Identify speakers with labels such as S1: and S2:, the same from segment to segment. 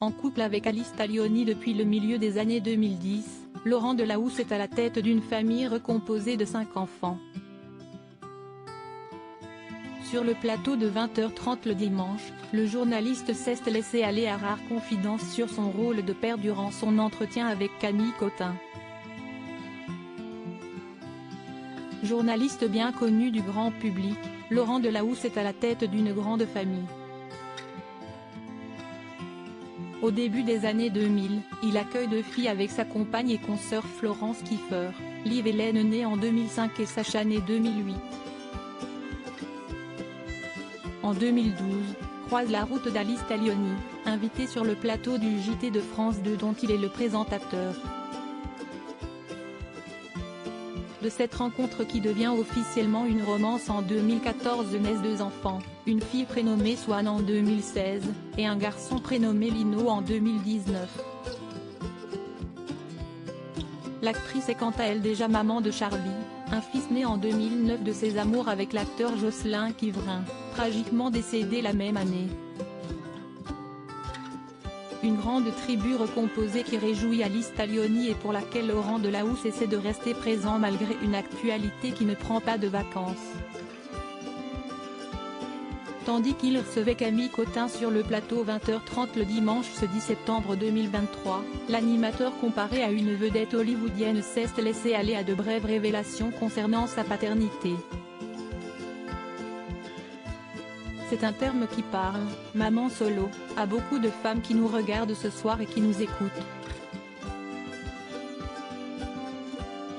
S1: En couple avec Alice Taglioni depuis le milieu des années 2010, Laurent Delahousse est à la tête d'une famille recomposée de 5 enfants. Sur le plateau de 20h30 le dimanche, le journaliste s'est laissé aller à rares confidences sur son rôle de père durant son entretien avec Camille Cotin. Journaliste bien connu du grand public, Laurent Delahousse est à la tête d'une grande famille. Au début des années 2000, il accueille 2 filles avec sa compagne et consoeur Florence Kieffer, Liv Hélène née en 2005 et Sacha née 2008. En 2012, croise la route d'Alice Taglioni, invitée sur le plateau du JT de France 2 dont il est le présentateur. De cette rencontre qui devient officiellement une romance en 2014 naissent 2 enfants, une fille prénommée Swan en 2016, et un garçon prénommé Lino en 2019. L'actrice est quant à elle déjà maman de Charlie, un fils né en 2009 de ses amours avec l'acteur Jocelyn Quivrin, tragiquement décédé la même année. Une grande tribu recomposée qui réjouit Alice Taglioni et pour laquelle Laurent Delahousse essaie de rester présent malgré une actualité qui ne prend pas de vacances. Tandis qu'il recevait Camille Cotin sur le plateau 20h30 le dimanche ce 10 septembre 2023, l'animateur comparé à une vedette hollywoodienne s'est laissé aller à de brèves révélations concernant sa paternité. C'est un terme qui parle, maman solo, à beaucoup de femmes qui nous regardent ce soir et qui nous écoutent.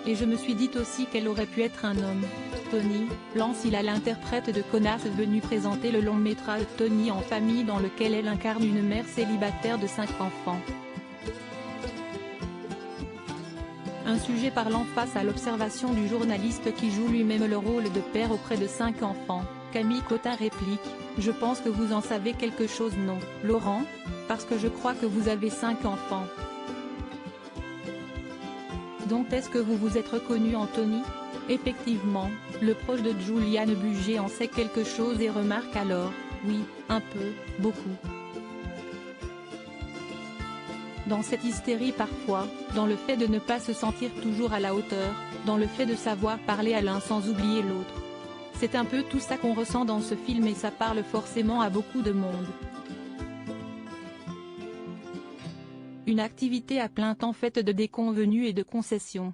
S1: Et je me suis dit aussi qu'elle aurait pu être un homme. Tony, lance il à l'interprète de Connasse venu présenter le long métrage Tony en famille dans lequel elle incarne une mère célibataire de 5 enfants. Un sujet parlant face à l'observation du journaliste qui joue lui-même le rôle de père auprès de 5 enfants. Camille Cotin réplique « Je pense que vous en savez quelque chose non, Laurent ? Parce que je crois que vous avez 5 enfants. Donc est-ce que vous vous êtes reconnu en Tony ?» Effectivement, le proche de Juliane Buget en sait quelque chose et remarque alors « Oui, un peu, beaucoup. » Dans cette hystérie parfois, dans le fait de ne pas se sentir toujours à la hauteur, dans le fait de savoir parler à l'un sans oublier l'autre. C'est un peu tout ça qu'on ressent dans ce film et ça parle forcément à beaucoup de monde. Une activité à plein temps faite de déconvenues et de concessions.